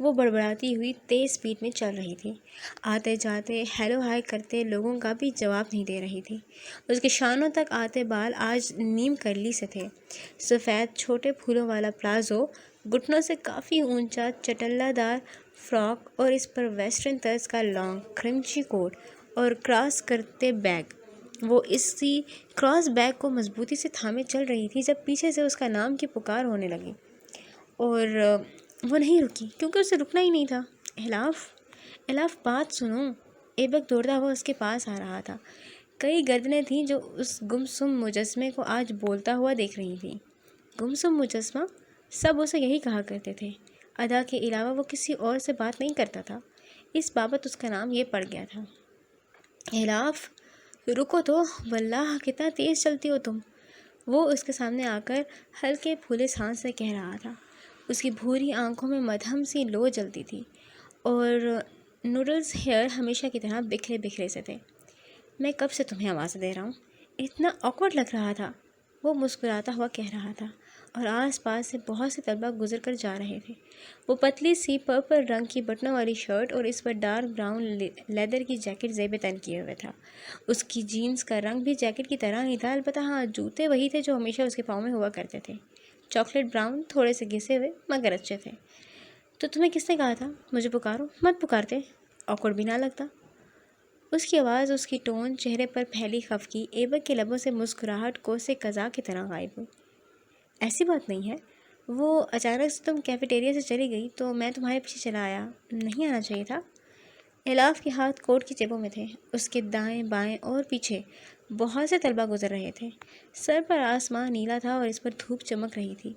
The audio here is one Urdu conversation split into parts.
وہ بڑبڑاتی ہوئی تیز سپیڈ میں چل رہی تھی، آتے جاتے ہیلو ہائی کرتے لوگوں کا بھی جواب نہیں دے رہی تھی۔ اس کے شانوں تک آتے بال آج نیم کرلی سے تھے، سفید چھوٹے پھولوں والا پلازو، گھٹنوں سے کافی اونچا چٹلہ دار فراک اور اس پر ویسٹرن طرز کا لانگ کرنچی کوٹ اور کراس کرتے بیگ۔ وہ اسی کراس بیگ کو مضبوطی سے تھامے چل رہی تھی جب پیچھے سے اس کا نام کی پکار ہونے لگی، اور وہ نہیں رکی کیونکہ اسے رکنا ہی نہیں تھا۔ الاف بات سنو۔ ایبک دوڑتا ہوا اس کے پاس آ رہا تھا۔ کئی گردنیں تھیں جو اس گمسم مجسمے کو آج بولتا ہوا دیکھ رہی تھیں۔ گمسم مجسمہ؟ سب اسے یہی کہا کرتے تھے۔ ادا کے علاوہ وہ کسی اور سے بات نہیں کرتا تھا، اس بابت اس کا نام یہ پڑ گیا تھا۔ الاف، رکو تو، واللہ کتنا تیز چلتی ہو تم، وہ اس کے سامنے آ کر ہلکے پھولے سانس سے کہہ رہا تھا۔ اس کی بھوری آنکھوں میں مدھم سی لو جلتی تھی اور نوڈلز ہیئر ہمیشہ کی طرح بکھرے بکھرے سے تھے۔ میں کب سے تمہیں آوازیں دے رہا ہوں، اتنا آکورڈ لگ رہا تھا، وہ مسکراتا ہوا کہہ رہا تھا، اور آس پاس سے بہت سے طلبہ گزر کر جا رہے تھے۔ وہ پتلی سی پرپل رنگ کی بٹنوں والی شرٹ اور اس پر ڈارک براؤن لیدر کی جیکٹ زیب تن کیے ہوئے تھا۔ اس کی جینز کا رنگ بھی جیکٹ کی طرح ہی تھا، البتہ ہاں، جوتے وہی تھے جو ہمیشہ اس کے پاؤں میں ہوا کرتے تھے، چاکلیٹ براؤن، تھوڑے سے گھسے ہوئے مگر اچھے تھے۔ تو تمہیں کس نے کہا تھا مجھے پکارو؟ مت پکارتے، آکورڈ بھی نہ لگتا۔ اس کی آواز، اس کی ٹون، چہرے پر پھیلی خفگی، ایبک کے لبوں سے مسکراہٹ کوسے قزح کی طرح غائب ہوئی۔ ایسی بات نہیں ہے، وہ اچانک سے تم کیفیٹیریا سے چلی گئی تو میں تمہارے پیچھے چلا آیا، نہیں آنا چاہیے تھا؟ الاف کے ہاتھ کوٹ کی جیبوں میں تھے، اس کے دائیں بائیں اور پیچھے بہت سے طلبہ گزر رہے تھے۔ سر پر آسمان نیلا تھا اور اس پر دھوپ چمک رہی تھی،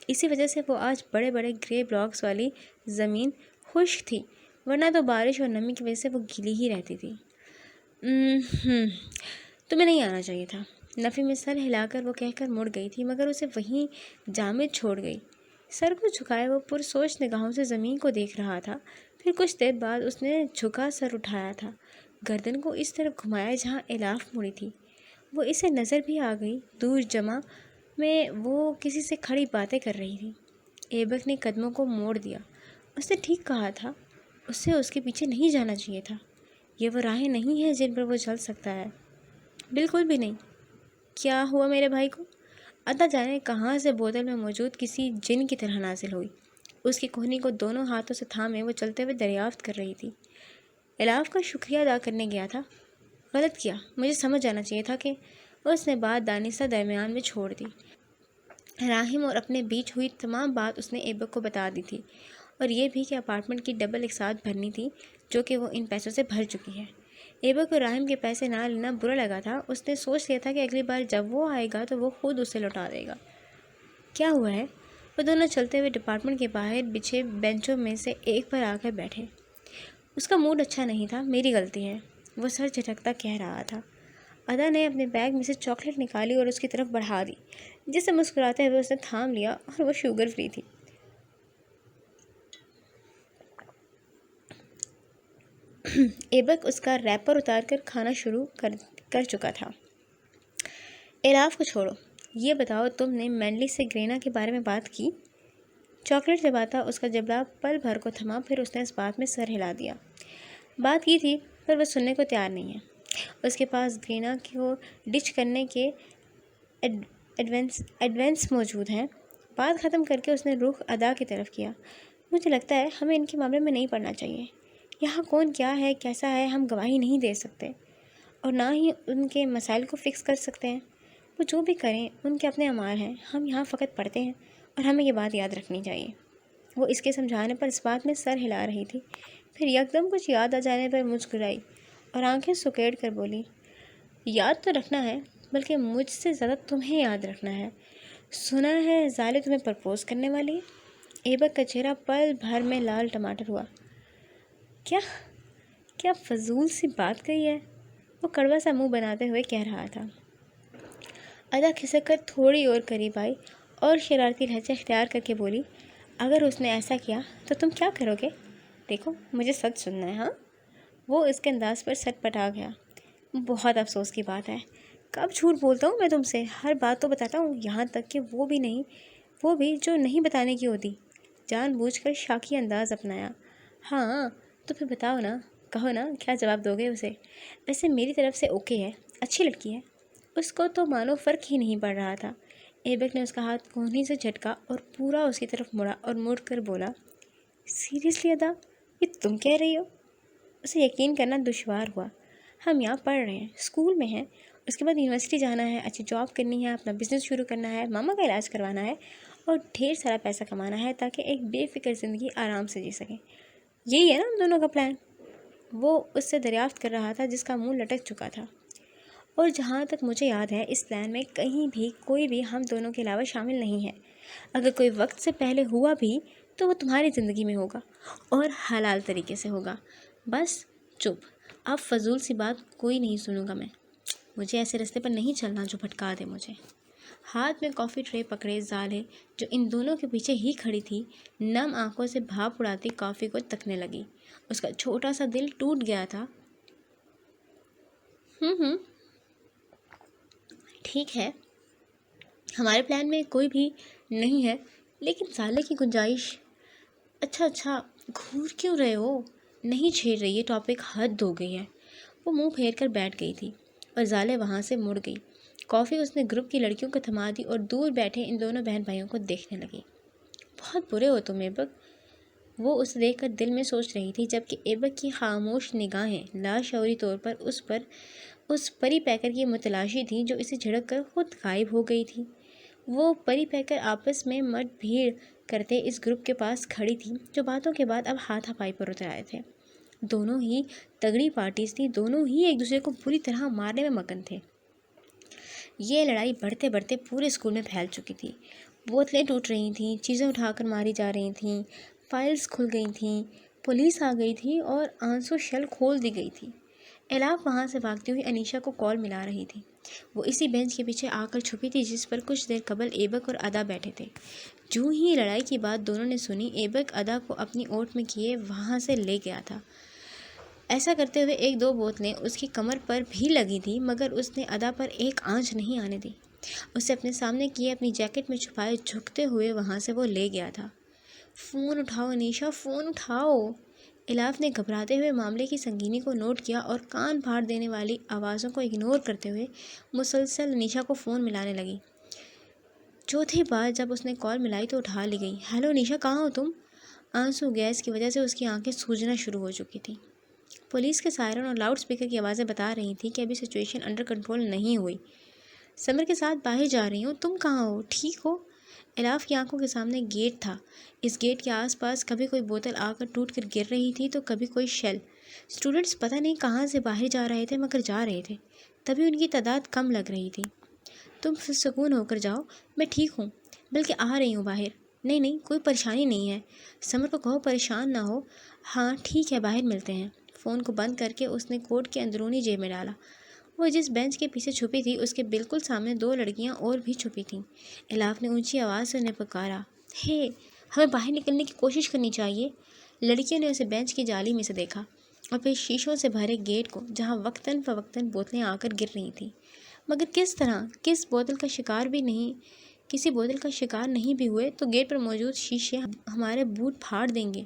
اسی وجہ سے وہ آج بڑے بڑے گرے بلاکس والی زمین خشک تھی، ورنہ تو بارش اور نمی کی وجہ سے وہ گیلی ہی رہتی تھی۔ تمہیں نہیں آنا چاہیے تھا، نفی میں سر ہلا کر وہ کہہ کر مڑ گئی تھی، مگر اسے وہیں جامد چھوڑ گئی۔ سر کو جھکائے وہ پرسوچ نگاہوں سے زمین کو دیکھ رہا تھا، پھر کچھ دیر بعد اس نے جھکا سر اٹھایا تھا، گردن کو اس طرف گھمایا جہاں الاف مڑی تھی۔ وہ اسے نظر بھی آ گئی، دور جمع میں وہ کسی سے کھڑی باتیں کر رہی تھی۔ ایبک نے قدموں کو موڑ دیا۔ اس نے ٹھیک کہا تھا، اسے اس کے پیچھے نہیں جانا چاہیے تھا، یہ وہ راہیں نہیں ہیں جن پر وہ چل سکتا ہے، بالکل بھی نہیں۔ کیا ہوا میرے بھائی کو؟ ادا جانے کہاں سے بوتل میں موجود کسی جن کی طرح نازل ہوئی، اس کی کوہنی کو دونوں ہاتھوں سے تھامے وہ چلتے ہوئے دریافت کر رہی تھی۔ الاف کا شکریہ ادا کرنے گیا تھا، غلط کیا، مجھے سمجھ جانا چاہیے تھا کہ اس نے بات دانستہ درمیان میں چھوڑ دی۔ راہم اور اپنے بیچ ہوئی تمام بات اس نے ایبک کو بتا دی تھی، اور یہ بھی کہ اپارٹمنٹ کی ڈبل ایک ساتھ بھرنی تھی جو کہ وہ ان پیسوں سے بھر چکی ہے۔ ایبک کو راہم کے پیسے نہ لینا برا لگا تھا، اس نے سوچ لیا تھا کہ اگلی بار جب وہ آئے گا تو وہ خود اسے لوٹا دے گا۔ کیا ہوا ہے؟ وہ دونوں چلتے ہوئے ڈپارٹمنٹ کے باہر بچھے بینچوں میں سے ایک پر آ کر بیٹھے۔ اس کا موڈ اچھا نہیں تھا، میری غلطی ہے، وہ سر جھٹکتا کہہ رہا تھا۔ ادا نے اپنے بیگ میں سے چاکلیٹ نکالی اور اس کی طرف بڑھا دی، جسے مسکراتے ہوئے اس نے تھام لیا، اور وہ شوگر فری تھی۔ ایبک اس کا ریپر اتار کر کھانا شروع کر چکا تھا۔ الاف کو چھوڑو، یہ بتاؤ تم نے مینلی سے گرینا کے بارے میں بات کی؟ چاکلیٹ چباتا اس کا جبڑا پل بھر کو تھما، پھر اس نے اس بات میں سر ہلا دیا۔ بات کی تھی، پر وہ سننے کو تیار نہیں ہے۔ اس کے پاس گرینا کو ڈچ کرنے کے ایڈوانس موجود ہیں۔ بات ختم کر کے اس نے رخ ادا کی طرف کیا۔ مجھے لگتا ہے ہمیں ان کے معاملے میں نہیں پڑنا چاہیے۔ یہاں کون کیا ہے، کیسا ہے، ہم گواہی نہیں دے سکتے، اور نہ ہی ان کے مسائل کو فکس کر سکتے ہیں۔ وہ جو بھی کریں، ان کے اپنے اعمال ہیں، ہم یہاں فقط پڑھتے ہیں، اور ہمیں یہ بات یاد رکھنی چاہیے۔ وہ اس کے سمجھانے پر اس بات میں سر ہلا رہی تھی، پھر یکدم کچھ یاد آ جانے پر مسکرائی اور آنکھیں سکیڑ کر بولی، یاد تو رکھنا ہے، بلکہ مجھ سے زیادہ تمہیں یاد رکھنا ہے۔ سنا ہے زالے تمہیں پرپوز کرنے والی ہے؟ ایبک کا چہرہ پل بھر میں لال ٹماٹر ہوا۔ کیا فضول سی بات کہی ہے، وہ کڑوا سا منہ بناتے ہوئے کہہ رہا تھا۔ ادا کھسک کر تھوڑی اور قریب آئی اور شرارتی لہجہ اختیار کر کے بولی، اگر اس نے ایسا کیا تو تم کیا کرو گے؟ دیکھو، مجھے سچ سننا ہے، ہاں؟ وہ اس کے انداز پر سٹ پٹا گیا۔ بہت افسوس کی بات ہے، کب جھوٹ بولتا ہوں میں تم سے، ہر بات تو بتاتا ہوں، یہاں تک کہ وہ بھی جو نہیں بتانے کی ہوتی۔ جان بوجھ کر شاکی انداز اپنایا۔ ہاں تو پھر بتاؤ نا، کہو نا کیا جواب دو گے اسے؟ ویسے میری طرف سے اوکے ہے، اچھی لڑکی ہے۔ اس کو تو مانو فرق ہی نہیں پڑ رہا تھا۔ ایبک نے اس کا ہاتھ کونی سے جھٹکا اور پورا اس کی طرف مڑا اور مڑ کر بولا، سیریسلی ادا، یہ تم کہہ رہی ہو؟ اسے یقین کرنا دشوار ہوا۔ ہم یہاں پڑھ رہے ہیں، اسکول میں ہیں، اس کے بعد یونیورسٹی جانا ہے، اچھی جاب کرنی ہے، اپنا بزنس شروع کرنا ہے، ماما کا علاج کروانا ہے اور ڈھیر سارا پیسہ کمانا ہے تاکہ ایک بے فکر زندگی آرام سے جی سکیں۔ یہی ہے نا ہم دونوں کا پلان؟ وہ اس سے دریافت کر رہا تھا جس کا منہ لٹک چکا تھا۔ اور جہاں تک مجھے یاد ہے اس پلان میں کہیں بھی کوئی بھی ہم دونوں کے علاوہ شامل نہیں ہے۔ اگر کوئی وقت سے پہلے ہوا بھی تو وہ تمہاری زندگی میں ہوگا اور حلال طریقے سے ہوگا۔ بس چپ، اب فضول سی بات کوئی نہیں سنوں گا میں۔ مجھے ایسے راستے پر نہیں چلنا جو بھٹکا دے مجھے۔ ہاتھ میں کافی ٹرے پکڑے زالے جو ان دونوں کے پیچھے ہی کھڑی تھی نم آنکھوں سے بھاپ اڑاتی کافی کو تکنے لگی۔ اس کا چھوٹا سا دل ٹوٹ گیا تھا۔ ٹھیک ہے، ہمارے پلان میں کوئی بھی نہیں ہے، لیکن سالے کی گنجائش۔ اچھا گھور کیوں رہے ہو؟ نہیں چھیڑ رہی، یہ ٹاپک حد ہو گئی ہے۔ وہ منہ پھیر کر بیٹھ گئی تھی اور زالے وہاں سے مڑ گئی۔ کافی اس نے گروپ کی لڑکیوں کو تھما دی اور دور بیٹھے ان دونوں بہن بھائیوں کو دیکھنے لگی۔ بہت برے ہو تم ایبک، وہ اسے دیکھ کر دل میں سوچ رہی تھی، جبکہ ایبک کی خاموش نگاہیں لاشعوری طور پر اس پری پیکر کی متلاشی تھیں جو اسے جھڑک کر خود غائب ہو گئی تھی۔ وہ پری پیکر آپس میں مٹ بھیڑ کرتے اس گروپ کے پاس کھڑی تھی جو باتوں کے بعد اب ہاتھا پائی پر اتر آئے تھے۔ دونوں ہی تگڑی پارٹیز تھی، دونوں ہی ایک دوسرے کو بری طرح مارنے میں مگن تھے۔ یہ لڑائی بڑھتے بڑھتے پورے اسکول میں پھیل چکی تھی۔ بوتلیں ٹوٹ رہی تھیں، چیزیں اٹھا کر ماری جا رہی تھیں، فائلز کھل گئی تھیں، پولیس آ گئی تھی اور آنسو شل کھول دی گئی تھی۔ الاف وہاں سے بھاگتی ہوئی انیشا کو کال ملا رہی تھی۔ وہ اسی بینچ کے پیچھے آ کر چھپی تھی جس پر کچھ دیر قبل ایبک اور ادا بیٹھے تھے۔ جو ہی لڑائی کی بات دونوں نے سنی، ایبک ادا کو اپنی اوٹ میں کیے وہاں سے لے گیا تھا۔ ایسا کرتے ہوئے ایک دو بوتلیں اس کی کمر پر بھی لگی تھیں، مگر اس نے ادا پر ایک آنچ نہیں آنے دی۔ اسے اپنے سامنے کیے اپنی جیکٹ میں چھپائے جھکتے ہوئے وہاں سے وہ لے گیا تھا۔ فون اٹھاؤ انیشا، فون اٹھاؤ۔ الاف نے گھبراتے ہوئے معاملے کی سنگینی کو نوٹ کیا اور کان پھاڑ دینے والی آوازوں کو اگنور کرتے ہوئے مسلسل انیشا کو فون ملانے لگی۔ چوتھی بار جب اس نے کال ملائی تو اٹھا لی گئی۔ ہیلو انیشا، کہاں ہو تم؟ آنسو گیس کی وجہ سے اس کی آنکھیں سوجنا شروع ہو چکی تھیں۔ پولیس کے سائرن اور لاؤڈ سپیکر کی آوازیں بتا رہی تھیں کہ ابھی سچویشن انڈر کنٹرول نہیں ہوئی۔ سمر کے ساتھ باہر جا رہی ہوں، تم کہاں ہو؟ ٹھیک ہو؟ الاف کی آنکھوں کے سامنے گیٹ تھا۔ اس گیٹ کے آس پاس کبھی کوئی بوتل آ کر ٹوٹ کر گر رہی تھی تو کبھی کوئی شیل۔ اسٹوڈنٹس پتہ نہیں کہاں سے باہر جا رہے تھے مگر جا رہے تھے، تبھی ان کی تعداد کم لگ رہی تھی۔ تم سکون ہو کر جاؤ، میں ٹھیک ہوں، بلکہ آ رہی ہوں باہر۔ نہیں کوئی پریشانی نہیں ہے، سمر کو کہو پریشان نہ ہو۔ ہاں ٹھیک ہے، باہر ملتے ہیں۔ فون کو بند کر کے اس نے کوٹ کے اندرونی جیب میں ڈالا۔ وہ جس بینچ کے پیچھے چھپی تھی اس کے بالکل سامنے دو لڑکیاں اور بھی چھپی تھیں۔ الاف نے اونچی آواز سے انہیں پکارا، ہے ہمیں باہر نکلنے کی کوشش کرنی چاہیے۔ لڑکیوں نے اسے بینچ کی جالی میں سے دیکھا اور پھر شیشوں سے بھرے گیٹ کو جہاں وقتاً فوقتاً بوتلیں آ کر گر رہی تھیں، مگر کس طرح کسی بوتل کا شکار نہیں بھی ہوئے تو گیٹ پر موجود شیشے ہمارے بوٹ پھاڑ دیں گے۔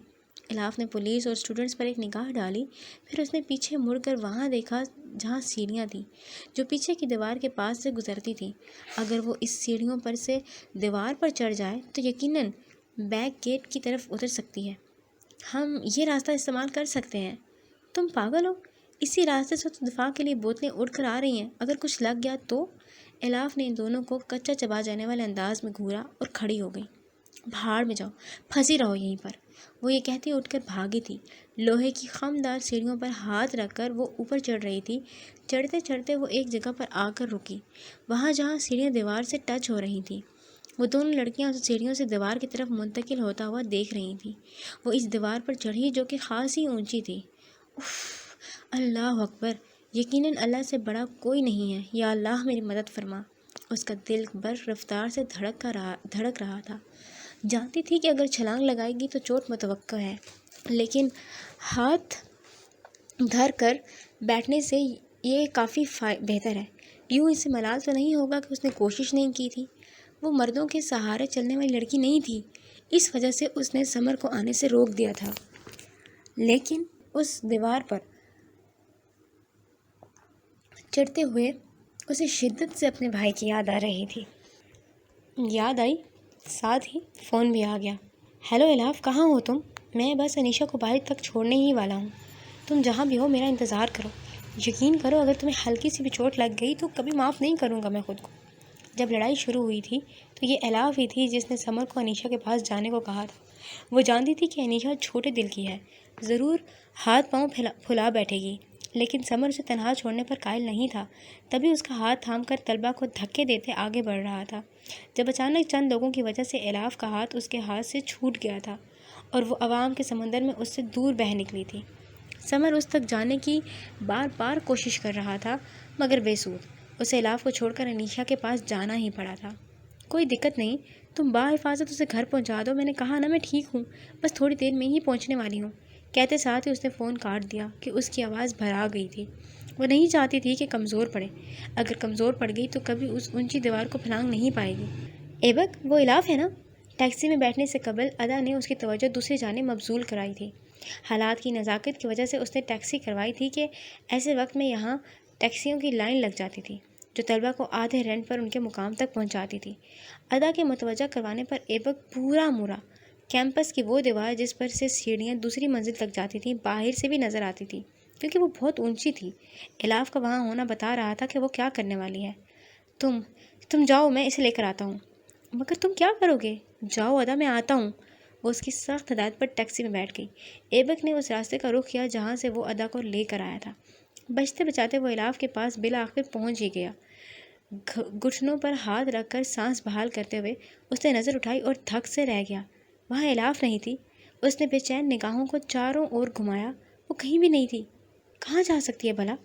الاف نے پولیس اور اسٹوڈنٹس پر ایک نگاہ ڈالی، پھر اس نے پیچھے مڑ کر وہاں دیکھا جہاں سیڑھیاں تھیں جو پیچھے کی دیوار کے پاس سے گزرتی تھیں۔ اگر وہ اس سیڑھیوں پر سے دیوار پر چڑھ جائے تو یقیناً بیک گیٹ کی طرف اتر سکتی ہے۔ ہم یہ راستہ استعمال کر سکتے ہیں۔ تم پاگل ہو؟ اسی راستے سے تو دفاع کے لیے بوتلیں اڑ کر آ رہی ہیں، اگر کچھ لگ گیا تو؟ الاف نے ان دونوں کو کچا چبا جانے والے انداز میں گھورا اور کھڑی ہو گئی۔ بھاڑ میں جاؤ، پھنسی رہو یہیں پر۔ وہ یہ کہتی اٹھ کر بھاگی تھی۔ لوہے کی خمدار سیڑھیوں پر ہاتھ رکھ کر وہ اوپر چڑھ رہی تھی۔ چڑھتے چڑھتے وہ ایک جگہ پر آ کر رکی، وہاں جہاں سیڑھیاں دیوار سے ٹچ ہو رہی تھیں۔ وہ دونوں لڑکیاں اسے سیڑھیوں سے دیوار کی طرف منتقل ہوتا ہوا دیکھ رہی تھیں۔ وہ اس دیوار پر چڑھی جو کہ خاصی اونچی تھی۔ اف، اللہ اکبر، یقیناً اللہ سے بڑا کوئی نہیں ہے، یا اللہ میری مدد فرما۔ اس کا دل بر رفتار سے دھڑک رہا تھا۔ جانتی تھی کہ اگر چھلانگ لگائے گی تو چوٹ متوقع ہے، لیکن ہاتھ دھر کر بیٹھنے سے یہ کافی بہتر ہے۔ یوں اسے ملال تو نہیں ہوگا کہ اس نے کوشش نہیں کی تھی۔ وہ مردوں کے سہارے چلنے والی لڑکی نہیں تھی۔ اس وجہ سے اس نے سمر کو آنے سے روک دیا تھا، لیکن اس دیوار پر چڑھتے ہوئے اسے شدت سے اپنے بھائی کی یاد آ رہی تھی۔ یاد آئی، ساتھ ہی فون بھی آ گیا۔ ہیلو الاف، کہاں ہو تم؟ میں بس انیشا کو باہر تک چھوڑنے ہی والا ہوں، تم جہاں بھی ہو میرا انتظار کرو۔ یقین کرو اگر تمہیں ہلکی سی بھی چوٹ لگ گئی تو کبھی معاف نہیں کروں گا میں خود کو۔ جب لڑائی شروع ہوئی تھی تو یہ الاف ہی تھی جس نے سمر کو انیشا کے پاس جانے کو کہا تھا۔ وہ جانتی تھی کہ انیشا چھوٹے دل کی ہے، ضرور ہاتھ پاؤں پھلا بیٹھے گی، لیکن سمر اسے تنہا چھوڑنے پر قائل نہیں تھا۔ تبھی اس کا ہاتھ تھام کر طلبہ کو دھکے دیتے آگے بڑھ رہا تھا، جب اچانک چند لوگوں کی وجہ سے الاف کا ہاتھ اس کے ہاتھ سے چھوٹ گیا تھا اور وہ عوام کے سمندر میں اس سے دور بہہ نکلی تھی۔ سمر اس تک جانے کی بار بار کوشش کر رہا تھا مگر بے سود، اسے الاف کو چھوڑ کر انیشا کے پاس جانا ہی پڑا تھا۔ کوئی دقت نہیں، تم بحفاظت اسے گھر پہنچا دو، میں نے کہا نا میں ٹھیک ہوں، بس تھوڑی دیر میں ہی پہنچنے والی ہوں، کہتے ساتھ ہی اس نے فون کاٹ دیا کہ اس کی آواز بھرا گئی تھی۔ وہ نہیں چاہتی تھی کہ کمزور پڑے، اگر کمزور پڑ گئی تو کبھی اس اونچی دیوار کو پھلانگ نہیں پائے گی۔ ایبک، وہ الاف ہے نا؟ ٹیکسی میں بیٹھنے سے قبل ادا نے اس کی توجہ دوسری جانب مبذول کرائی تھی۔ حالات کی نزاکت کی وجہ سے اس نے ٹیکسی کروائی تھی کہ ایسے وقت میں یہاں ٹیکسیوں کی لائن لگ جاتی تھی جو طلبہ کو آدھے رینٹ پر ان کے مقام تک پہنچاتی تھی۔ ادا کے متوجہ کروانے پر ایبک پورا مورا کیمپس کی وہ دیوار جس پر سے سیڑھیاں دوسری منزل تک جاتی تھیں باہر سے بھی نظر آتی تھی کیونکہ وہ بہت اونچی تھی۔ الاف کا وہاں ہونا بتا رہا تھا کہ وہ کیا کرنے والی ہے۔ تم جاؤ، میں اسے لے کر آتا ہوں۔ مگر تم کیا کرو گے؟ جاؤ ادا، میں آتا ہوں۔ وہ اس کی سخت ہدایت پر ٹیکسی میں بیٹھ گئی۔ ایبک نے اس راستے کا رخ کیا جہاں سے وہ ادا کو لے کر آیا تھا۔ بچتے بچاتے وہ الاف کے پاس بالآخر پہنچ ہی گیا۔ گھٹنوں پر ہاتھ رکھ کر سانس بحال کرتے ہوئے اس نے نظر اٹھائی اور دھک سے رہ گیا، وہاں الاف نہیں تھی۔ اس نے بے چین نگاہوں کو چاروں اور گھمایا، وہ کہیں بھی نہیں تھی۔ کہاں جا سکتی ہے بھلا؟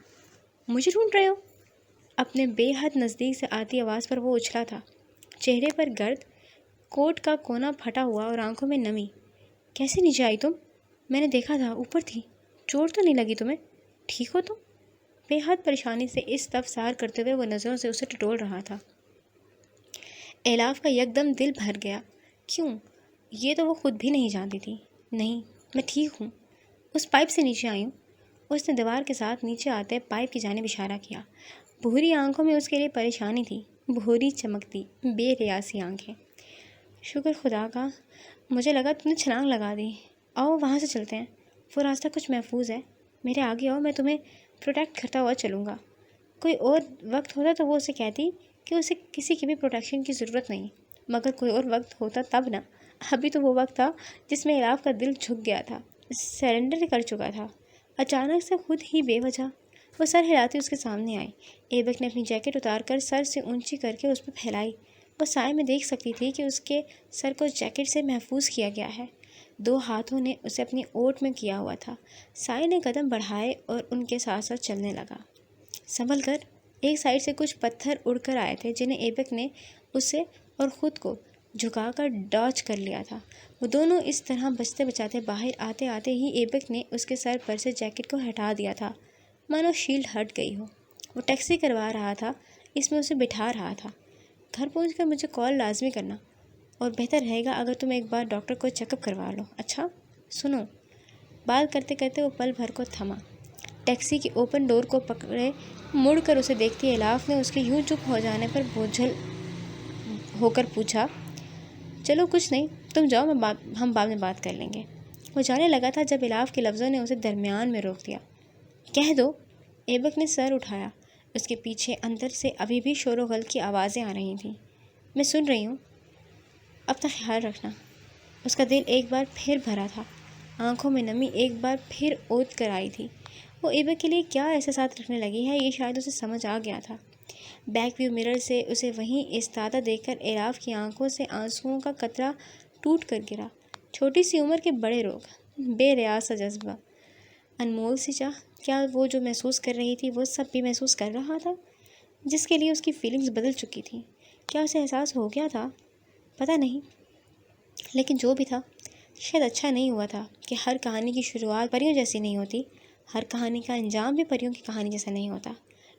مجھے ڈھونڈ رہے ہو؟ اپنے بے حد نزدیک سے آتی آواز پر وہ اچھلا تھا، چہرے پر گرد، کوٹ کا کونا پھٹا ہوا اور آنکھوں میں نمی۔ کیسے نیچے آئی تم؟ میں نے دیکھا تھا، اوپر تھی۔ چوٹ تو نہیں لگی تمہیں؟ ٹھیک ہو تم؟ بے حد پریشانی سے استفسار کرتے ہوئے وہ نظروں سے اسے ٹٹول رہا تھا۔ الاف کا یکدم دل بھر گیا۔ کیوں؟ یہ تو وہ خود بھی نہیں جانتی تھی۔ نہیں، میں ٹھیک ہوں، اس پائپ سے نیچے آئی ہوں۔ اس نے دیوار کے ساتھ نیچے آتے پائپ کی جانب اشارہ کیا۔ بھوری آنکھوں میں اس کے لیے پریشانی تھی، بھوری چمکتی بے ریاسی آنکھیں۔ شکر خدا کا، مجھے لگا تم نے چھلانگ لگا دی۔ آؤ وہاں سے چلتے ہیں، وہ راستہ کچھ محفوظ ہے، میرے آگے آؤ، میں تمہیں پروٹیکٹ کرتا ہوا چلوں گا۔ کوئی اور وقت ہوتا تو وہ اسے کہتی کہ اسے کسی کی بھی پروٹیکشن کی ضرورت نہیں، مگر کوئی اور وقت ہوتا تب نا۔ ابھی تو وہ وقت تھا جس میں الاف کا دل جھک گیا تھا، سرنڈر کر چکا تھا۔ اچانک سے خود ہی بے وجہ وہ سر ہلاتی اس کے سامنے آئی۔ ایبک نے اپنی جیکٹ اتار کر سر سے اونچی کر کے اس پہ پھیلائی۔ وہ سائے میں دیکھ سکتی تھی کہ اس کے سر کو جیکٹ سے محفوظ کیا گیا ہے، دو ہاتھوں نے اسے اپنی اوٹ میں کیا ہوا تھا۔ سائے نے قدم بڑھائے اور ان کے ساتھ ساتھ چلنے لگا۔ سنبھل کر، ایک سائڈ سے کچھ پتھر اڑ کر آئے تھے جنہیں ایبک نے اسے اور خود کو جھکا کر ڈاج کر لیا تھا۔ وہ دونوں اس طرح بچتے بچاتے باہر آتے آتے ہی ایبک نے اس کے سر پر سے جیکٹ کو ہٹا دیا تھا، مانو شیلڈ ہٹ گئی ہو۔ وہ ٹیکسی کروا رہا تھا، اس میں اسے بٹھا رہا تھا۔ گھر پہنچ کر مجھے کال لازمی کرنا، اور بہتر رہے گا اگر تم ایک بار ڈاکٹر کو چیک اپ کروا لو۔ اچھا سنو، بات کرتے کرتے وہ پل بھر کو تھما، ٹیکسی کی اوپن ڈور کو پکڑے مڑ کر اسے دیکھتی الاف نے اس کے یوں چپ ہو جانے پر بوجھل ہو کر پوچھا، چلو کچھ نہیں، تم جاؤ، ہم بعد میں بات کر لیں گے۔ وہ جانے لگا تھا جب الاف کے لفظوں نے اسے درمیان میں روک دیا۔ کہہ دو۔ ایبک نے سر اٹھایا، اس کے پیچھے اندر سے ابھی بھی شور و غل کی آوازیں آ رہی تھیں۔ میں سن رہی ہوں، اپنا خیال رکھنا۔ اس کا دل ایک بار پھر بھرا تھا، آنکھوں میں نمی ایک بار پھر اوت کر آئی تھی۔ وہ ایبک کے لیے کیا احساسات رکھنے لگی ہے یہ شاید اسے سمجھ آ گیا تھا۔ بیک ویو مرر سے اسے وہیں ایستادہ دیکھ کر الاف کی آنکھوں سے آنسوؤں کا قطرہ ٹوٹ کر گرا۔ چھوٹی سی عمر کے بڑے روگ، بے ریاض سا جذبہ، انمول سی چاہ، کیا وہ جو محسوس کر رہی تھی وہ سب بھی محسوس کر رہا تھا جس کے لیے اس کی فیلنگز بدل چکی تھیں؟ کیا اسے احساس ہو گیا تھا؟ پتہ نہیں، لیکن جو بھی تھا شاید اچھا نہیں ہوا تھا کہ ہر کہانی کی شروعات پریوں جیسی نہیں ہوتی، ہر کہانی کا انجام بھی پریوں کی کہانی جیسا نہیں ہوتا،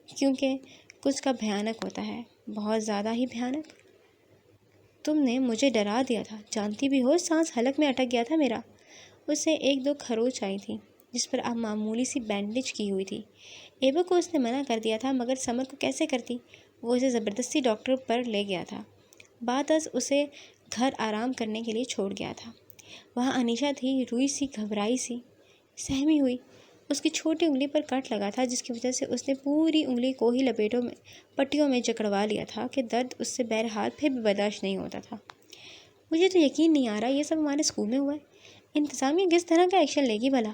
کیونکہ کچھ کا بھیانک ہوتا ہے، بہت زیادہ ہی بھیانک۔ تم نے مجھے ڈرا دیا تھا، جانتی بھی ہو سانس حلق میں اٹک گیا تھا میرا۔ اسے ایک دو خروچ آئی تھی جس پر اب معمولی سی بینڈیج کی ہوئی تھی۔ ایبا کو اس نے منع کر دیا تھا، مگر سمر کو کیسے کرتی؟ وہ اسے زبردستی ڈاکٹر پر لے گیا تھا۔ بعد از اسے گھر آرام کرنے کے لیے چھوڑ گیا تھا۔ وہاں انیشا تھی، روئی سی، گھبرائی سی، سہمی ہوئی۔ اس کی چھوٹی انگلی پر کٹ لگا تھا جس کی وجہ سے اس نے پوری انگلی کو ہی پٹیوں میں جکڑوا لیا تھا کہ درد اس سے بہرحال پھر بھی برداشت نہیں ہوتا تھا۔ مجھے تو یقین نہیں آ رہا یہ سب ہمارے اسکول میں ہوا ہے۔ انتظامیہ کس طرح کا ایکشن لے گی بھلا؟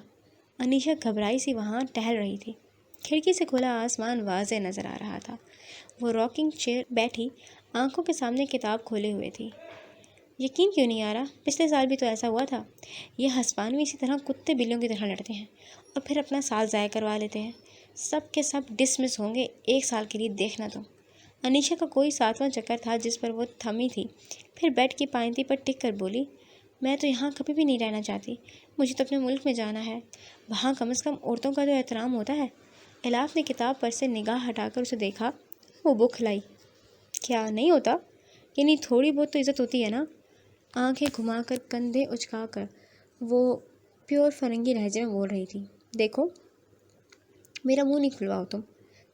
انیشا گھبرائی سی وہاں ٹہل رہی تھی۔ کھڑکی سے کھلا آسمان واضح نظر آ رہا تھا۔ وہ راکنگ چیئر بیٹھی آنکھوں کے سامنے کتاب کھولے ہوئے تھی۔ یقین کیوں نہیں آ رہا؟ پچھلے سال بھی تو ایسا ہوا تھا۔ یہ ہسپانوی اسی طرح کتے بلیوں کی طرح لڑتے ہیں اور پھر اپنا سال ضائع کروا لیتے ہیں۔ سب کے سب ڈسمس ہوں گے ایک سال کے لیے، دیکھنا تم۔ انیشا کا کوئی 7واں چکر تھا جس پر وہ تھمی تھی، پھر بیڈ کی پائنتی پر ٹک کر بولی، میں تو یہاں کبھی بھی نہیں رہنا چاہتی، مجھے تو اپنے ملک میں جانا ہے، وہاں کم از کم عورتوں کا تو احترام ہوتا ہے۔ الاف نے کتاب پر سے نگاہ ہٹا کر اسے دیکھا۔ وہ بک لائی۔ کیا نہیں ہوتا؟ یعنی تھوڑی بہت تو عزت ہوتی ہے نا؟ آنکھیں گھما کر، کندھے اچکا کر وہ پیور فرنگی لہجے میں بول رہی تھی، دیکھو میرا منہ نہیں کھلواؤ تم،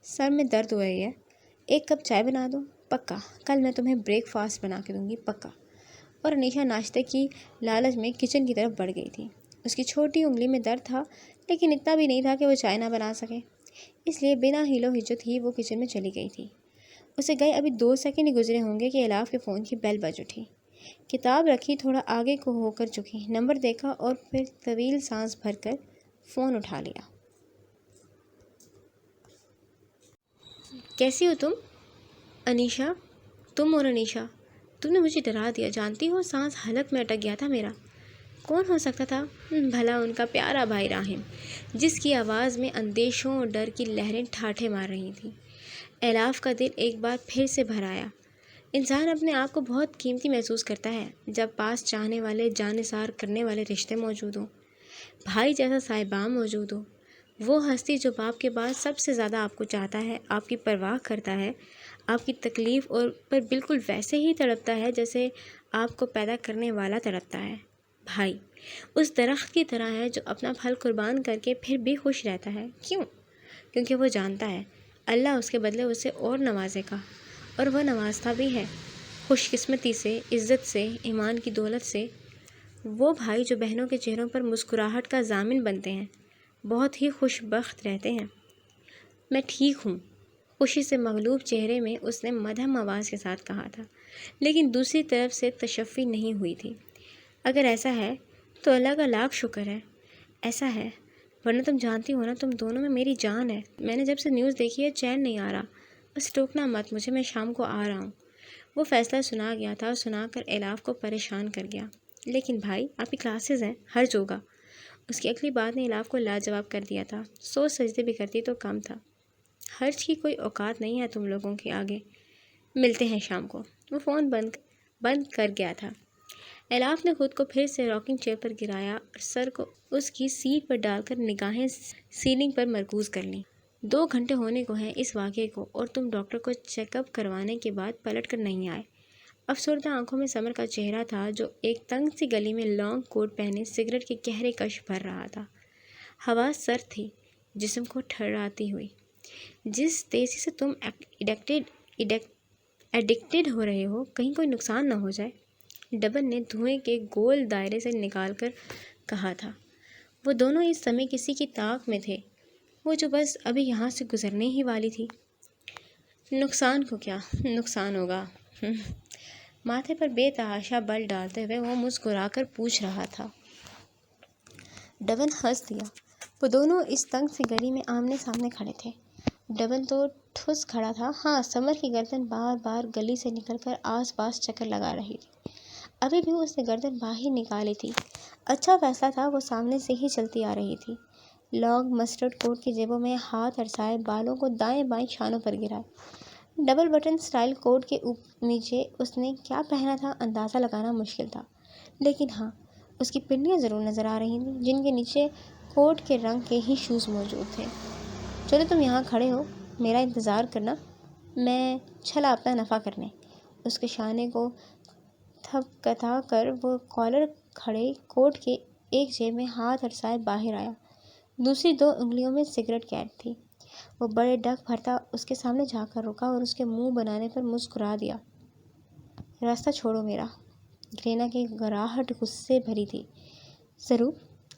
سر میں درد ہو رہی ہے، ایک کپ چائے بنا دو، پکا کل میں تمہیں بریک فاسٹ بنا کے دوں گی، پکا۔ اور انیشا ناشتے کی لالچ میں کچن کی طرف بڑھ گئی تھی۔ اس کی چھوٹی انگلی میں درد تھا لیکن اتنا بھی نہیں تھا کہ وہ چائے نہ بنا سکے، اس لیے بنا ہیلو ہجت ہی وہ کچن میں چلی گئی تھی۔ اسے گئے ابھی 2 سیکنڈ ہی گزرے ہوں گے کہ الاف کے فون کی بیل بج اٹھی۔ کتاب رکھی، تھوڑا آگے کو ہو کر جھکی، نمبر دیکھا اور پھر طویل سانس بھر کر فون اٹھا لیا۔ کیسی ہو تم؟ انیشا؟ تم اور انیشا؟ تم نے مجھے ڈرا دیا، جانتی ہو سانس حلق میں اٹک گیا تھا میرا۔ کون ہو سکتا تھا؟ بھلا ان کا پیارا بھائی راہم، جس کی آواز میں اندیشوں اور ڈر کی لہریں ٹھاٹھے مار رہی تھیں۔ الاف کا دل ایک بار پھر سے بھر آیا۔ انسان اپنے آپ کو بہت قیمتی محسوس کرتا ہے جب پاس چاہنے والے، جانثار کرنے والے رشتے موجود ہوں، بھائی جیسا صاحبان موجود ہو، وہ ہستی جو باپ کے بعد سب سے زیادہ آپ کو چاہتا ہے، آپ کی پرواہ کرتا ہے، آپ کی تکلیف اور پر بالکل ویسے ہی تڑپتا ہے جیسے آپ کو پیدا کرنے والا تڑپتا ہے۔ بھائی اس درخت کی طرح ہے جو اپنا پھل قربان کر کے پھر بھی خوش رہتا ہے۔ کیوں؟ کیونکہ وہ جانتا ہے اللہ اس کے بدلے اسے اور نوازے گا، اور وہ نوازتا بھی ہے، خوش قسمتی سے، عزت سے، ایمان کی دولت سے۔ وہ بھائی جو بہنوں کے چہروں پر مسکراہٹ کا ضامن بنتے ہیں، بہت ہی خوش بخت رہتے ہیں۔ میں ٹھیک ہوں، خوشی سے مغلوب چہرے میں اس نے مدھم آواز کے ساتھ کہا تھا، لیکن دوسری طرف سے تشفی نہیں ہوئی تھی۔ اگر ایسا ہے تو اللہ کا لاکھ شکر ہے ایسا ہے، ورنہ تم جانتی ہو نا تم دونوں میں میری جان ہے۔ میں نے جب سے نیوز دیکھی ہے چین نہیں آ رہا، بس ٹوکنا مت مجھے، میں شام کو آ رہا ہوں۔ وہ فیصلہ سنا گیا تھا اور سنا کر الاف کو پریشان کر گیا۔ لیکن بھائی آپ کی کلاسز ہیں، حرج ہوگا۔ اس کی اگلی بات نے الاف کو لاجواب کر دیا تھا۔ 100 سجدے بھی کرتی تو کم تھا۔ حرج کی کوئی اوقات نہیں ہے تم لوگوں کے آگے، ملتے ہیں شام کو۔ وہ فون بند کر گیا تھا۔ الاف نے خود کو پھر سے راکنگ چیئر پر گرایا اور سر کو اس کی سیٹ پر ڈال کر نگاہیں سیلنگ پر مرکوز کر لیں۔ 2 گھنٹے ہونے کو ہیں اس واقعے کو، اور تم ڈاکٹر کو چیک اپ کروانے کے بعد پلٹ کر نہیں آئے۔ افسردہ آنکھوں میں سمر کا چہرہ تھا جو ایک تنگ سی گلی میں لانگ کوٹ پہنے سگریٹ کے گہرے کش بھر رہا تھا۔ ہوا سرد تھی، جسم کو ٹھرراتی ہوئی۔ جس تیزی سے تم ایڈکٹڈ ہو رہے ہو، کہیں کوئی نقصان نہ ہو جائے، ڈبن نے دھوئیں کے گول دائرے سے نکال کر کہا تھا۔ وہ دونوں اس سمے کسی کی طاق میں تھے، وہ جو بس ابھی یہاں سے گزرنے ہی والی تھی۔ نقصان کو کیا نقصان ہوگا؟ ماتھے پر بے تحاشا بل ڈالتے ہوئے وہ مسکرا کر پوچھ رہا تھا۔ ڈبن ہنس دیا۔ وہ دونوں اس تنگ سی گلی میں آمنے سامنے کھڑے تھے۔ ڈبن تو ٹھوس کھڑا تھا، ہاں سمر کی گردن بار بار گلی سے نکل کر آس پاس چکر لگا رہی تھی۔ ابھی بھی اس نے گردن باہر نکالی تھی۔ اچھا فیصلہ تھا، وہ سامنے سے ہی چلتی آ رہی تھی۔ لانگ مسٹرڈ کوٹ کی جیبوں میں ہاتھ اڑسائے، بالوں کو دائیں بائیں شانوں پر گرائے۔ ڈبل بٹن سٹائل کوٹ کے نیچے اس نے کیا پہنا تھا اندازہ لگانا مشکل تھا، لیکن ہاں اس کی پنڈلیاں ضرور نظر آ رہی تھیں جن کے نیچے کوٹ کے رنگ کے ہی شوز موجود تھے۔ چلو تم یہاں کھڑے ہو، میرا انتظار کرنا، میں چھلا اپنا نفع کرنے۔ اس کے شانے کو تھپکتا کر وہ کالر کھڑے کوٹ کے ایک جیب میں ہاتھ اٹسائے باہر آیا۔ دوسری 2 انگلیوں میں سگریٹ کیٹ تھی۔ وہ بڑے ڈگ بھرتا اس کے سامنے جا کر رکا اور اس کے منہ بنانے پر مسکرا دیا۔ راستہ چھوڑو میرا۔ گرینا کی گراہٹ غصے بھری تھی۔ ضرور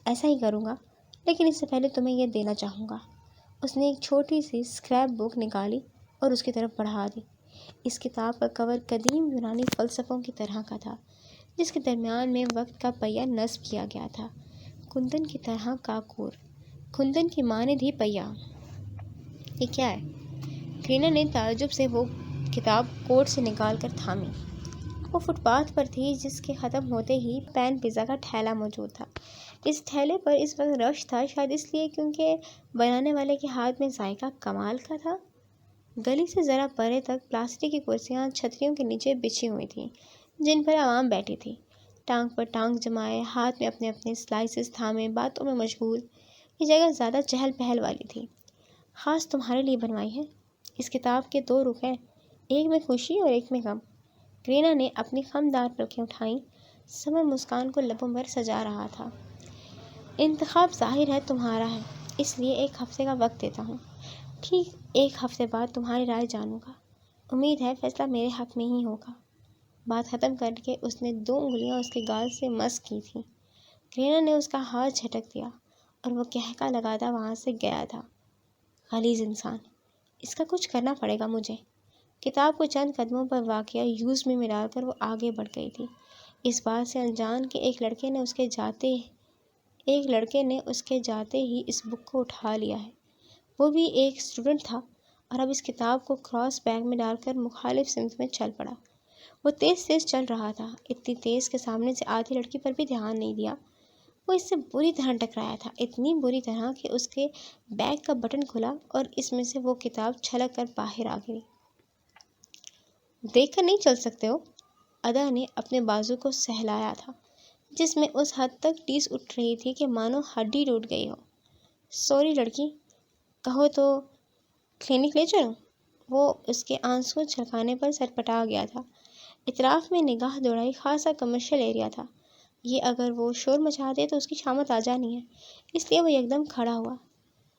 ایسا ہی کروں گا، لیکن اس سے پہلے تمہیں یہ دینا چاہوں گا۔ اس نے ایک چھوٹی سی اسکریپ بک نکالی اور اس کی طرف بڑھا دی۔ اس کتاب کا کور قدیم یونانی فلسفوں کی طرح کا تھا، جس کے درمیان میں وقت کا پہیہ نصب کیا گیا تھا، کندن کی طرح کاکور، کندن کی مانند ہی پہیہ۔ یہ کیا ہے؟ گرینا نے تعجب سے وہ کتاب کوٹ سے نکال کر تھامی۔ وہ فٹ پاتھ پر تھی، جس کے ختم ہوتے ہی پین پیزا کا ٹھیلا موجود تھا۔ اس ٹھیلے پر اس وقت رش تھا، شاید اس لیے کیونکہ بنانے والے کے ہاتھ میں ذائقہ کمال کا تھا۔ گلی سے ذرا پرے تک پلاسٹک کی کرسیاں چھتریوں کے نیچے بچھی ہوئی تھیں، جن پر عوام بیٹھی تھی، ٹانگ پر ٹانگ جمائے، ہاتھ میں اپنے اپنے سلائسز تھامے، باتوں میں مشغول۔ یہ جگہ زیادہ چہل پہل والی تھی۔ خاص تمہارے لیے بنوائی ہے۔ اس کتاب کے 2 رخ ہیں، ایک میں خوشی اور ایک میں غم۔ گرینا نے اپنی خمدار پلکیں اٹھائیں، سمر مسکان کو لبوں پر سجا رہا تھا۔ انتخاب ظاہر ہے تمہارا ہے، اس لیے 1 ہفتے کا وقت دیتا ہوں۔ ٹھیک 1 ہفتے بعد تمہاری رائے جانوں گا۔ امید ہے فیصلہ میرے حق میں ہی ہوگا۔ بات ختم کر کے اس نے 2 انگلیاں اس کے گال سے مس کی تھیں۔ گرینا نے اس کا ہاتھ جھٹک دیا اور وہ کہکا لگاتا وہاں سے گیا تھا۔ غلیظ انسان، اس کا کچھ کرنا پڑے گا مجھے۔ کتاب کو چند قدموں پر واقعہ یوز میں ڈال کر وہ آگے بڑھ گئی تھی، اس بات سے انجان کہ ایک لڑکے نے اس کے جاتے ہی اس بک کو اٹھا لیا ہے۔ وہ بھی ایک اسٹوڈنٹ تھا اور اب اس کتاب کو کراس بیگ میں ڈال کر مخالف سمت میں چل پڑا۔ وہ تیز تیز چل رہا تھا، اتنی تیز کہ سامنے سے آتی لڑکی پر بھی دھیان نہیں دیا۔ وہ اس سے بری طرح ٹکرایا تھا، اتنی بری طرح کہ اس کے بیگ کا بٹن کھلا اور اس میں سے وہ کتاب چھلک کر باہر آ گئی۔ دیکھ کر نہیں چل سکتے ہو؟ ادا نے اپنے بازو کو سہلایا تھا، جس میں اس حد تک ٹیس اٹھ رہی تھی کہ مانو ہڈی ٹوٹ گئی ہو۔ سوری لڑکی، کہو تو کلینک لے چلوں؟ وہ اس کے آنسو چھلکانے پر سرپٹا گیا تھا۔ اطراف میں نگاہ دوڑائی، خاصا کمرشل ایریا تھا۔ یہ اگر وہ شور مچا دے تو اس کی شامت آ جانی ہے، اس لیے وہ یکدم کھڑا ہوا۔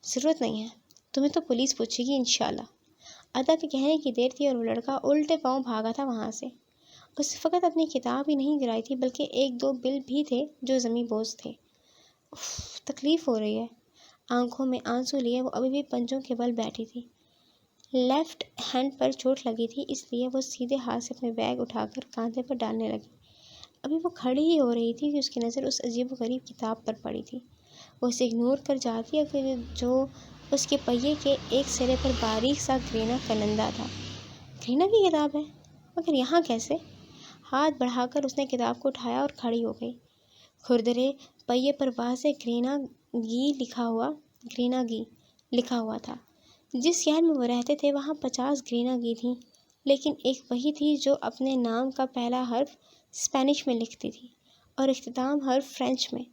ضرورت نہیں ہے، تمہیں تو پولیس پوچھے گی انشاءاللہ۔ ادا کے کہنے کی دیر تھی اور وہ لڑکا الٹے پاؤں بھاگا تھا وہاں سے۔ اس نے فقط اپنی کتاب ہی نہیں گرائی تھی، بلکہ 1-2 بل بھی تھے جو زمیں بوس تھے۔ اف، تکلیف ہو رہی ہے۔ آنکھوں میں آنسو لیے وہ ابھی بھی پنجوں کے بل بیٹھی تھی۔ لیفٹ ہینڈ پر چوٹ لگی تھی، اس لیے وہ سیدھے ہاتھ سے اپنے بیگ اٹھا کر کاندھے پر ڈالنے لگی۔ ابھی وہ کھڑی ہی ہو رہی تھی کہ اس کی نظر اس عجیب و غریب کتاب پر پڑی تھی۔ وہ اسے اگنور کر جاتی اگر جو اس کے پہیے کے ایک سرے پر باریک سا گرینا کنندہ تھا۔ گرینا کی کتاب ہے، مگر یہاں کیسے؟ ہاتھ بڑھا کر اس نے کتاب کو اٹھایا اور کھڑی ہو گئی۔ کھردرے پہیے پر واضح گرینا گی لکھا ہوا تھا۔ جس شہر میں وہ رہتے تھے وہاں 50 گرینا گی تھیں، لیکن ایک وہی تھی جو اپنے نام کا پہلا حرف اسپینش میں لکھتی تھی اور اختتام حرف فرینچ میں،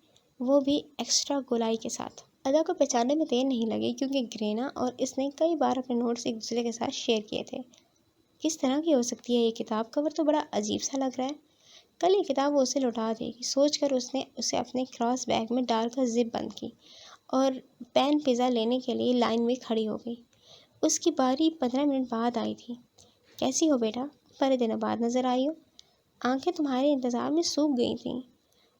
وہ بھی ایکسٹرا گولائی کے ساتھ۔ ادا کو پہچاننے میں دیر نہیں لگی، کیونکہ گرینا اور اس نے کئی بار اپنے نوٹس ایک دوسرے کے ساتھ شیئر کیے تھے۔ کس طرح کی ہو سکتی ہے یہ کتاب؟ کور تو بڑا عجیب سا لگ رہا ہے۔ کل یہ کتاب وہ اسے لوٹا دے گی، سوچ کر اس نے اسے اپنے کراس بیگ میں ڈال کر زپ بند کی اور پین پیزا لینے کے لیے لائن میں کھڑی ہو گئی۔ اس کی باری 15 منٹ بعد آئی تھی۔ کیسی ہو بیٹا؟ بڑے دنوں بعد نظر آئی ہو۔ آنکھیں تمہارے انتظار میں سوکھ گئی تھیں۔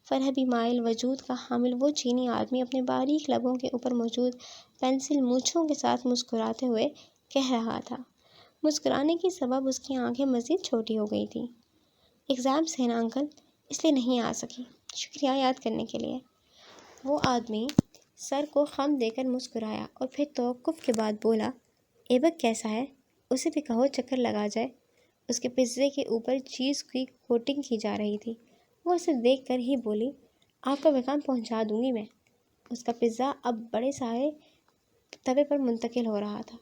فرہبی مائل وجود کا حامل وہ چینی آدمی اپنے باریک لبوں کے اوپر موجود پنسل مونچھوں کے ساتھ مسکراتے ہوئے کہہ رہا تھا۔ مسکرانے کی سبب اس کی آنکھیں مزید چھوٹی ہو گئی تھیں۔ ایگزامس ہیں نا انکل، اس لیے نہیں آ سکی۔ شکریہ یاد کرنے کے لیے۔ وہ آدمی سر کو خم دے کر مسکرایا اور پھر توقف کے بعد بولا، ایبک کیسا ہے؟ اسے بھی کہو چکر لگا جائے۔ اس کے پزے کے اوپر چیز کی کوٹنگ کی جا رہی تھی۔ وہ اسے دیکھ کر ہی بولی، آپ کا پیغام پہنچا دوں گی میں۔ اس کا پزا اب بڑے سارے توے پر منتقل ہو رہا تھا۔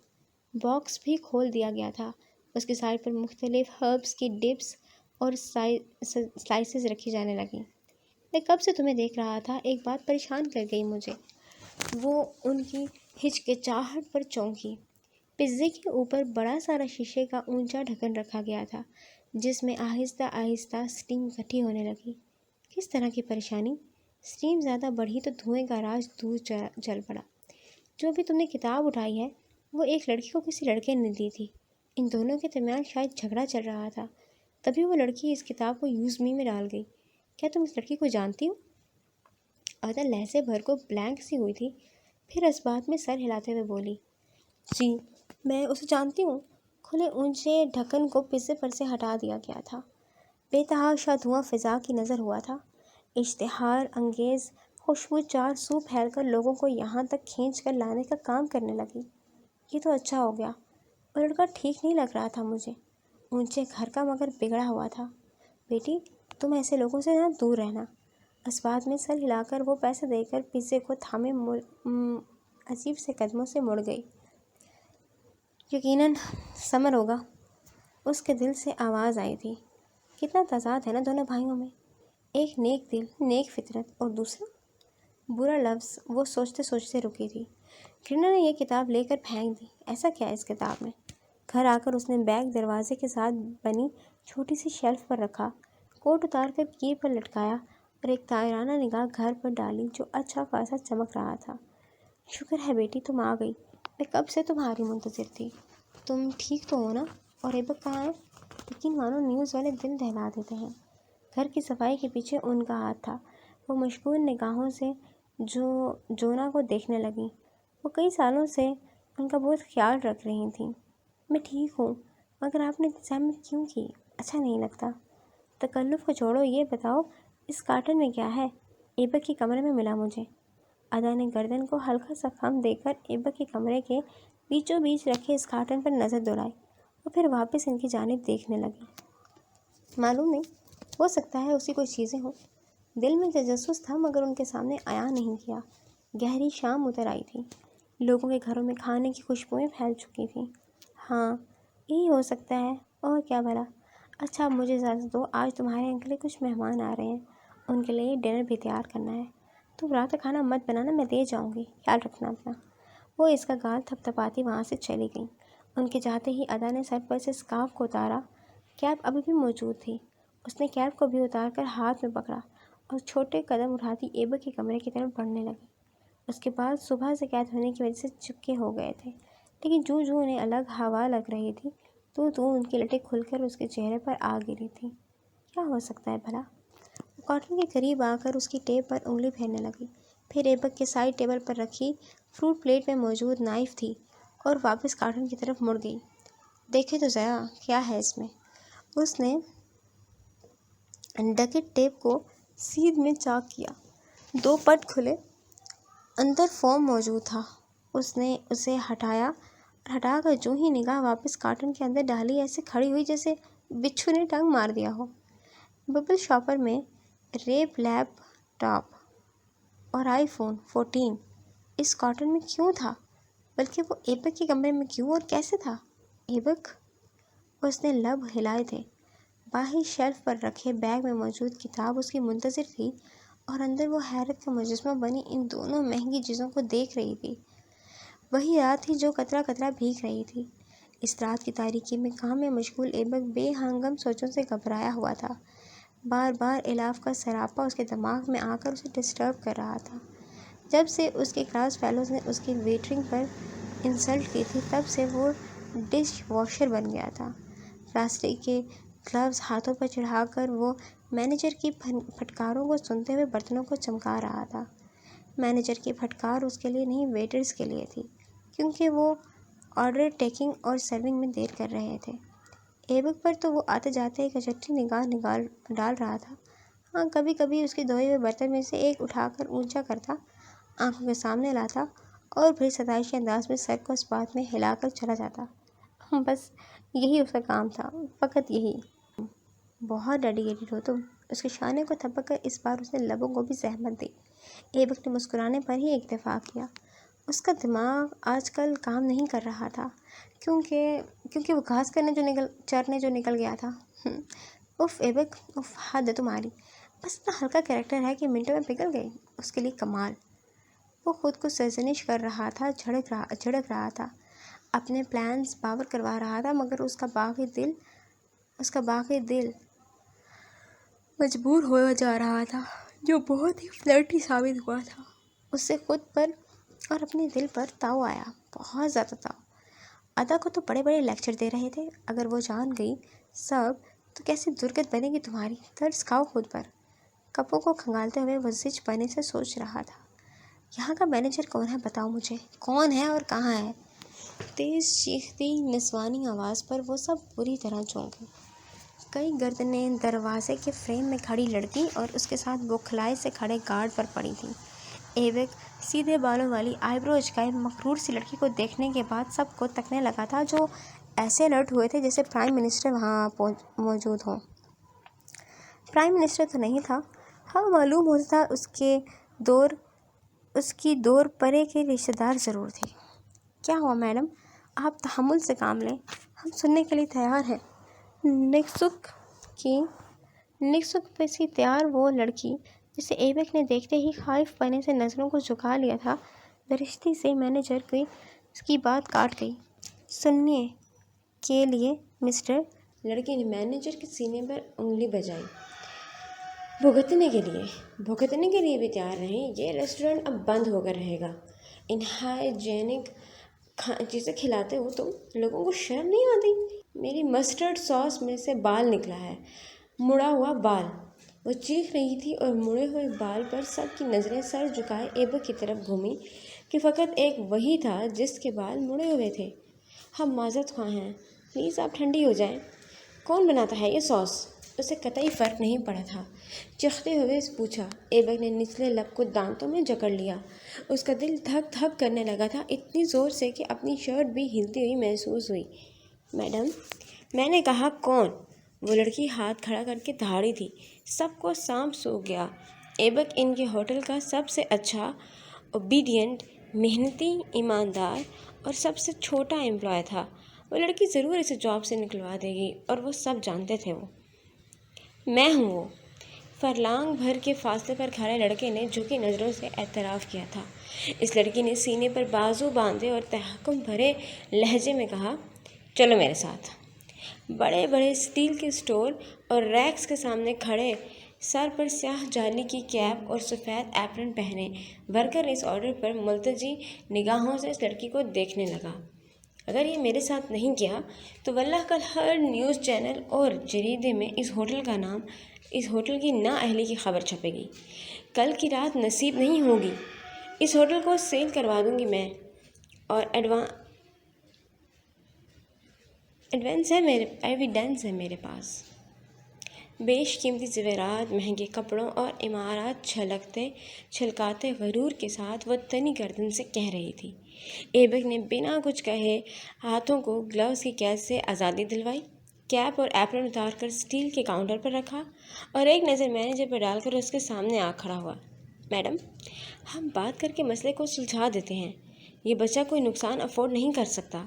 باکس بھی کھول دیا گیا تھا۔ اس کی سائڈ پر مختلف ہربس کی ڈپس اور سلائسز رکھی جانے لگیں۔ میں کب سے تمہیں دیکھ رہا تھا، ایک بات پریشان کر گئی مجھے۔ وہ ان کی ہچکچاہٹ پر چونکی۔ پزے کے اوپر بڑا سارا شیشے کا اونچا ڈھکن رکھا گیا تھا، جس میں آہستہ آہستہ اسٹیم اکٹھی ہونے لگی۔ کس طرح کی پریشانی؟ اسٹیم زیادہ بڑھی تو دھوئیں کا راز دور چل پڑا۔ جو بھی تم نے کتاب اٹھائی ہے وہ ایک لڑکی کو کسی لڑکے نے دی تھی۔ ان دونوں کے درمیان شاید جھگڑا چل رہا تھا، تبھی وہ لڑکی اس کتاب کو یوز می میں ڈال گئی۔ کیا تم اس لڑکی کو جانتی ہو؟ ادا لہجے بھر کو بلینک سی ہوئی تھی، پھر اس بات میں سر ہلاتے ہوئے بولی، جی میں اسے جانتی ہوں۔ کھلے اونچے ڈھکن کو پزے پر سے ہٹا دیا گیا تھا۔ بے تحاشا دھواں فضا کی نظر ہوا تھا۔ اشتہار انگیز خوشبو چار سو پھیل کر لوگوں کو یہاں تک کھینچ کر لانے کا کام کرنے لگی۔ یہ تو اچھا ہو گیا۔ وہ لڑکا ٹھیک نہیں لگ رہا تھا مجھے، اونچے گھر کا مگر بگڑا ہوا تھا۔ بیٹی تم ایسے لوگوں سے نہ دور رہنا۔ اس بات میں سر ہلا کر وہ پیسے دے کر پزے کو تھامے عجیب سے قدموں سے مڑ گئی۔ یقیناً سمر ہوگا، اس کے دل سے آواز آئی تھی۔ کتنا تضاد ہے نا دونوں بھائیوں میں، ایک نیک دل نیک فطرت اور دوسرا برا لفظ۔ وہ سوچتے سوچتے رکی تھی۔ کرنا نے یہ کتاب لے کر پھینک دی۔ ایسا کیا ہے اس کتاب میں؟ گھر آ کر اس نے بیگ دروازے کے ساتھ بنی چھوٹی سی شیلف پر رکھا، کوٹ اتار کر کی پر لٹکایا اور ایک طائرانہ نگاہ گھر پر ڈالی جو اچھا خاصا چمک رہا تھا۔ شکر ہے بیٹی تم آ گئی، میں کب سے تمہاری منتظر تھی۔ تم ٹھیک تو ہو نا؟ اور ایبک کہاں ہے؟ یقین مانو نیوز والے دل دہلا دیتے ہیں۔ گھر کی صفائی کے پیچھے ان کا ہاتھ تھا۔ وہ مشغول نگاہوں سے جونا کو دیکھنے لگیں۔ وہ کئی سالوں سے ان کا بہت خیال رکھ رہی تھیں۔ میں ٹھیک ہوں، مگر آپ نے زحمت کیوں کی؟ اچھا نہیں لگتا؟ تکلف کو چھوڑو، یہ بتاؤ اس کارٹن میں کیا ہے؟ ایبک کے کمرے میں ملا مجھے۔ ادا نے گردن کو ہلکا سا خم دے کر ایبک کے کمرے کے بیچوں بیچ رکھے اس کارٹن پر نظر دوڑائی اور پھر واپس ان کی جانب دیکھنے لگی۔ معلوم نہیں، ہو سکتا ہے اسی کوئی چیزیں ہوں۔ دل میں تجسس تھا مگر ان کے سامنے عیاں نہیں کیا۔ گہری شام اتر آئی تھی۔ لوگوں کے گھروں میں کھانے کی خوشبوئیں پھیل چکی تھیں۔ ہاں یہی ہو سکتا ہے، اور کیا بھلا۔ اچھا اب مجھے اجازت دو، آج تمہارے انکل کے کچھ مہمان آ رہے ہیں، ان کے لیے ڈنر بھی تیار کرنا ہے۔ تم رات کا کھانا مت بنانا، میں دے جاؤں گی، خیال رکھنا اپنا۔ وہ اس کا گال تھپ تھپاتی وہاں سے چلی گئیں۔ ان کے جاتے ہی ادا نے سر پر سے اسکارف کو اتارا۔ کیپ ابھی بھی موجود تھی۔ اس نے کیپ کو بھی اتار کر ہاتھ میں پکڑا اور چھوٹے قدم اٹھاتی ایبک کے کمرے کی طرف بڑھنے لگی۔ اس کے بعد صبح سے قید ہونے کی وجہ سے چپکے ہو گئے تھے، لیکن جو انہیں الگ ہوا لگ رہی تھی تو ان کی لٹیں کھل کر اس کے چہرے پر آ گری تھیں۔ کیا ہو سکتا ہے بھلا؟ وہ کارٹن کے قریب آ کر اس کی ٹیپ پر انگلی پھیرنے لگی، پھر ایبک کے سائڈ ٹیبل پر رکھی فروٹ پلیٹ میں موجود نائف تھی اور واپس کارٹن کی طرف مڑ گئی۔ دیکھیں تو ذرا کیا ہے اس میں۔ اس نے ڈکٹ ٹیپ کو سیدھ میں چاک کیا۔ دو پٹ کھلے، اندر فوم موجود تھا۔ اس نے اسے ہٹایا اور ہٹا کر جو ہی نگاہ واپس کارٹن کے اندر ڈالی، ایسے کھڑی ہوئی جیسے بچھو نے ٹنگ مار دیا ہو۔ ببل شاپر میں ریپ لیپ ٹاپ اور آئی فون 14 اس کارٹن میں کیوں تھا؟ بلکہ وہ ایبک کے کمرے میں کیوں اور کیسے تھا؟ ایبک؟ اس نے لب ہلائے تھے۔ باہر شیلف پر رکھے بیگ میں موجود کتاب اس کی منتظر تھی اور اندر وہ حیرت کا مجسمہ بنی ان دونوں مہنگی چیزوں کو دیکھ رہی تھی۔ وہی رات تھی جو قطرہ قطرہ بھیگ رہی تھی۔ اس رات کی تاریکی میں کام میں مشغول ایبک بے ہنگم سوچوں سے گھبرایا ہوا تھا۔ بار بار الاف کا سراپا اس کے دماغ میں آ کر اسے ڈسٹرب کر رہا تھا۔ جب سے اس کے کلاس فیلوز نے اس کی ویٹرنگ پر انسلٹ کی تھی، تب سے وہ ڈش واشر بن گیا تھا۔ پلاسٹک کے گلوز ہاتھوں پر چڑھا کر وہ مینیجر کی پھٹکاروں کو سنتے ہوئے برتنوں کو چمکا رہا تھا۔ مینیجر کی پھٹکار اس کے لیے نہیں، ویٹرز کے لیے تھی، کیونکہ وہ آرڈر ٹیکنگ اور سرونگ میں دیر کر رہے تھے۔ ایبک پر تو وہ آتے جاتے ایک اچھی نگاہ ڈال رہا تھا۔ ہاں کبھی کبھی اس کے دھوئے ہوئے برتن میں سے ایک اٹھا کر اونچا کرتا، آنکھوں کے سامنے لاتا اور پھر ستائشی انداز میں سر کو اس بات میں ہلا کر چلا جاتا۔ بس یہی اس کا کام تھا، فقط یہی۔ بہت ڈیڈیکیٹڈ ہو تم۔ اس کے شانے کو تھپک کر اس بار اس نے لبوں کو بھی زحمت دی۔ ایبک نے مسکرانے پر ہی اکتفا کیا۔ اس کا دماغ آج کل کام نہیں کر رہا تھا، کیونکہ وہ گھاس چرنے جو نکل گیا تھا۔ اف ایبک، اف، حد ہے تمہاری۔ بس اتنا ہلکا کریکٹر ہے کہ منٹوں میں پگھل گئی۔ اس کے لیے کمال۔ وہ خود کو سرزنش کر رہا تھا، جھڑک رہا تھا، اپنے پلانز باور کروا رہا تھا، مگر اس کا باغی دل اس کا باقی دل مجبور ہوا جا رہا تھا، جو بہت ہی فلرٹی ثابت ہوا تھا۔ اس سے خود پر اور اپنے دل پر تاؤ آیا، بہت زیادہ تاؤ۔ ادا کو تو بڑے بڑے لیکچر دے رہے تھے، اگر وہ جان گئی سب تو کیسی درگت بنے گی تمہاری، ترس کھاؤ خود پر۔ کپوں کو کھنگالتے ہوئے وہ زج پنے سے سوچ رہا تھا، یہاں کا مینیجر کون ہے بتاؤ مجھے، کون ہے اور کہاں ہے؟ تیز چیختی نسوانی آواز پر وہ سب بری طرح چونکے۔ کئی گردنیں دروازے کے فریم میں کھڑی لڑکی اور اس کے ساتھ بوکھلائی سے کھڑے گارڈ پر پڑی تھیں۔ ایوک سیدھے بالوں والی آئی برو اچکائے مغرور سی لڑکی کو دیکھنے کے بعد سب کو تکنے لگا تھا، جو ایسے الرٹ ہوئے تھے جیسے پرائم منسٹر وہاں موجود ہوں۔ پرائم منسٹر تو نہیں تھا، ہاں معلوم ہوتا تھا اس کی دور پرے کے رشتہ دار ضرور تھے۔ کیا ہوا میڈم، آپ تحمل سے کام لیں، ہم سننے کے لیے تیار ہیں۔ نکسک پہ سی تیار وہ لڑکی جسے ایوک نے دیکھتے ہی خائف پنے سے نظروں کو جھکا لیا تھا، درشتی سے مینیجر کی اس کی بات کاٹ گئی۔ سننے کے لیے مسٹر، لڑکی نے مینیجر کے سینے پر انگلی بجائی۔ بھگتنے کے لیے بھی تیار رہیں، یہ ریسٹورنٹ اب بند ہو کر رہے گا۔ ان ہائیجینک چیزیں کھلاتے ہو تم، لوگوں کو شرم نہیں آتی؟ میری مسٹرڈ ساس میں سے بال نکلا ہے، مڑا ہوا بال۔ وہ چیخ رہی تھی اور مڑے ہوئے بال پر سب کی نظریں سر جھکائے ایوک کی طرف گھومی کہ فقط ایک وہی تھا جس کے بال مڑے ہوئے تھے۔ ہم معذرت خواہ ہیں، پلیز آپ ٹھنڈی ہو جائیں۔ کون بناتا ہے یہ ساس؟ اسے قطعی فرق نہیں پڑا تھا، چیختے ہوئے پوچھا۔ ایوک نے نچلے لب کو دانتوں میں جکڑ لیا، اس کا دل دھک دھک کرنے لگا تھا، اتنی زور سے کہ اپنی شرٹ بھی ہلتی ہوئی محسوس ہوئی۔ میڈم، میں نے کہا کون؟ وہ لڑکی ہاتھ کھڑا کر کے دھاڑی تھی۔ سب کو سانپ سونگھ گیا۔ ایوک ان کے ہوٹل کا سب سے اچھا، اوبیڈینٹ، محنتی، ایماندار اور سب سے چھوٹا امپلائی تھا۔ وہ لڑکی ضرور اسے جاب سے نکلوا دے گی، اور وہ سب جانتے تھے۔ میں ہوں وہ۔ فرلانگ بھر کے فاصلے پر کھڑے لڑکے نے جھکی نظروں سے اعتراف کیا تھا۔ اس لڑکی نے سینے پر بازو باندھے اور تحکم بھرے لہجے میں کہا، چلو میرے ساتھ۔ بڑے بڑے اسٹیل کے اسٹور اور ریکس کے سامنے کھڑے، سر پر سیاہ جالی کی کیپ اور سفید ایپرن پہنے ورکر اس آرڈر پر ملتجی نگاہوں سے اس لڑکی کو دیکھنے لگا۔ اگر یہ میرے ساتھ نہیں کیا تو واللہ کل ہر نیوز چینل اور جریدے میں اس ہوٹل کی نااہلی کی خبر چھپے گی۔ کل کی رات نصیب نہیں ہوگی، اس ہوٹل کو سیل کروا دوں گی میں، اور ایویڈنس ہے میرے پاس۔ بیش قیمتی زیورات، مہنگے کپڑوں اور عمارات چھلکاتے غرور کے ساتھ وہ تنی گردن سے کہہ رہی تھی۔ ایوک نے بنا کچھ کہے ہاتھوں کو گلوز کی قید سے آزادی دلوائی، کیپ اور ایپرن اتار کر اسٹیل کے کاؤنٹر پر رکھا اور ایک نظر مینیجر پر ڈال کر اس کے سامنے آ کھڑا ہوا۔ میڈم، ہم بات کر کے مسئلے کو سلجھا دیتے ہیں، یہ بچہ کوئی نقصان افورڈ نہیں کر سکتا۔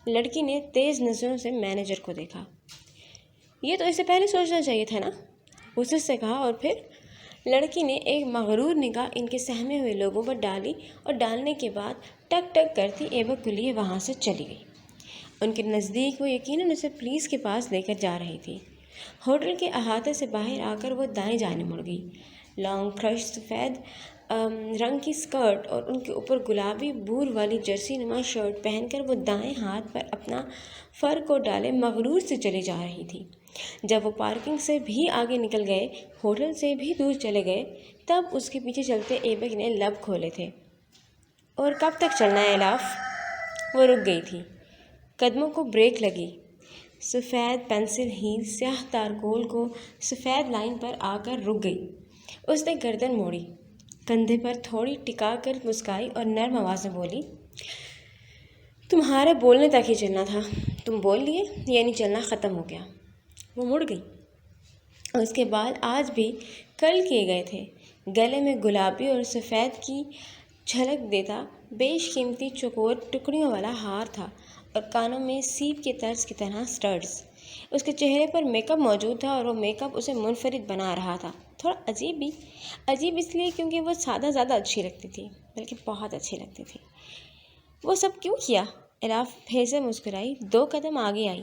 لڑکی نے تیز نظروں سے مینیجر کو دیکھا۔ یہ تو اسے پہلے سوچنا چاہیے تھا نا، اس سے کہا، اور پھر؟ لڑکی نے ایک مغرور نگاہ ان کے سہمے ہوئے لوگوں پر ڈالی اور ڈالنے کے بعد ٹک ٹک کرتی ایوک کو لیے وہاں سے چلی گئی۔ ان کے نزدیک وہ یقیناً اسے پولیس کے پاس لے کر جا رہی تھی۔ ہوٹل کے احاطے سے باہر آ کر وہ دائیں جانب مڑ گئی۔ لانگ کرش سفید رنگ کی اسکرٹ اور ان کے اوپر گلابی بور والی جرسی نما شرٹ پہن کر وہ دائیں ہاتھ پر اپنا فر کوٹ ڈالے مغرور سے چلی جا رہی تھی۔ جب وہ پارکنگ سے بھی آگے نکل گئے، ہوٹل سے بھی دور چلے گئے، تب اس کے پیچھے چلتے ایوک نے لب کھولے تھے۔ اور کب تک چلنا ہے الاف؟ وہ رک گئی تھی، قدموں کو بریک لگی۔ سفید پنسل ہیل سیاہ تارکول کو سفید لائن پر آ کر رک گئی۔ اس نے گردن موڑی، کندھے پر تھوڑی ٹکا کر مسکرائی اور نرم آواز میں بولی، تمہارے بولنے تک ہی چلنا تھا، تم بول لیے، یعنی چلنا ختم ہو گیا۔ وہ مڑ گئی۔ اس کے بال آج بھی کرل کیے گئے تھے، گلے میں گلابی اور سفید کی جھلک دیتا بیش قیمتی چوکور ٹکڑیوں والا ہار تھا، اور کانوں میں سیپ کے طرز کی طرح اسٹڈز۔ اس کے چہرے پر میک اپ موجود تھا، اور وہ میک اپ اسے منفرد بنا رہا تھا، تھوڑا عجیب اس لیے کیونکہ وہ سادہ زیادہ اچھی لگتی تھی، بلکہ بہت اچھی لگتی تھی۔ وہ سب کیوں کیا؟ الاف پھر سے مسکرائی، 2 قدم آگے آئی۔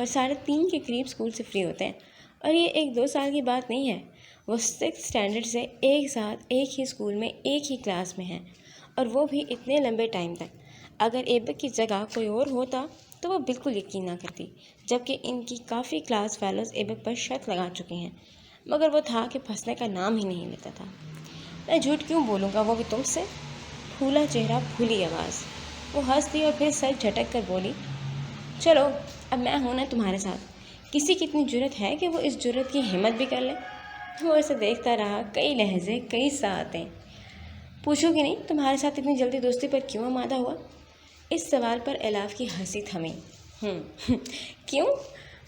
اور 3:30 کے قریب اسکول سے فری ہوتے ہیں، اور یہ 1-2 سال کی بات نہیں ہے، وہ 6th اسٹینڈرڈ سے ایک ساتھ ایک ہی اسکول میں ایک ہی کلاس میں ہیں، اور وہ بھی اتنے لمبے ٹائم تک۔ اگر ایبک کی جگہ کوئی اور ہوتا تو وہ بالکل یقین نہ کرتی، جبکہ ان کی کافی کلاس فیلوز ایبک پر شرط لگا چکے ہیں، مگر وہ تھا کہ پھنسنے کا نام ہی نہیں لیتا تھا۔ میں جھوٹ کیوں بولوں گا، وہ بھی تم سے؟ پھولا چہرہ پھولی آواز۔ وہ ہنس دی اور پھر سر جھٹک کر بولی، چلو اب میں ہوں نا تمہارے ساتھ، کسی کی اتنی جرت ہے کہ وہ اس جرت کی ہمت بھی کر لے؟ وہ اسے دیکھتا رہا، کئی لہجے، کئی ساعتیں۔ پوچھو گی نہیں تمہارے ساتھ اتنی جلدی دوستی پر کیوں آمادہ ہوا؟ اس سوال پر الاف کی ہنسی تھمی۔ کیوں؟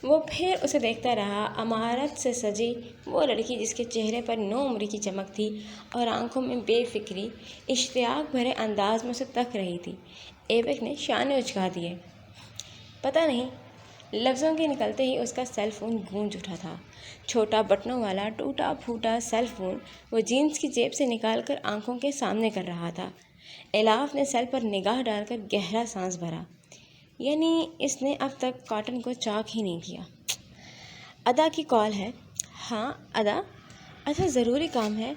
وہ پھر اسے دیکھتا رہا، عمارت سے سجی وہ لڑکی جس کے چہرے پر نو عمری کی چمک تھی اور آنکھوں میں بے فکری، اشتیاق بھرے انداز میں اسے تک رہی تھی۔ ایبک نے شانے اچکا دیے۔ پتہ نہیں۔ لفظوں کے نکلتے ہی اس کا سیل فون گونج اٹھا تھا، چھوٹا بٹنوں والا ٹوٹا پھوٹا سیل فون وہ جینس کی جیب سے نکال کر آنکھوں کے سامنے کر رہا تھا۔ الاف نے سیل پر نگاہ ڈال کر گہرا سانس بھرا، یعنی اس نے اب تک کاٹن کو چاک ہی نہیں کیا۔ ادا کی کال ہے۔ ہاں ادا؟ اچھا ضروری کام ہے؟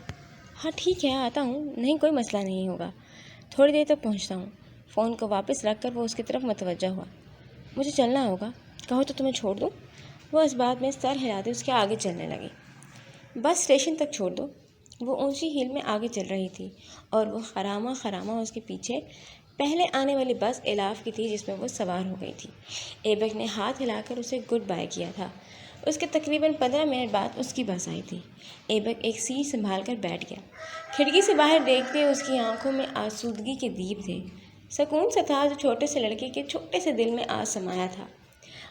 ہاں ٹھیک ہے آتا ہوں، نہیں کوئی مسئلہ نہیں ہوگا، تھوڑی دیر تک پہنچتا ہوں۔ فون کو واپس رکھ کر وہ اس کی طرف متوجہ ہوا۔ مجھے چلنا ہوگا، کہو تو تمہیں چھوڑ دوں؟ وہ اس بات میں سر ہلاتے اس کے آگے چلنے لگی۔ بس اسٹیشن تک چھوڑ دو۔ وہ اونچی ہیل میں آگے چل رہی تھی اور وہ خرامہ اس کے پیچھے۔ پہلے آنے والی بس الاف کی تھی جس میں وہ سوار ہو گئی تھی۔ ایبک نے ہاتھ ہلا کر اسے گڈ بائی کیا تھا۔ اس کے تقریباً 15 منٹ بعد اس کی بس آئی تھی۔ ایبک ایک سیٹ سنبھال کر بیٹھ گیا۔ کھڑکی سے باہر دیکھتے اس کی آنکھوں میں آسودگی کے دیپ تھے، سکون سا تھا جو چھوٹے سے لڑکے کے چھوٹے سے دل میں آج سمایا تھا۔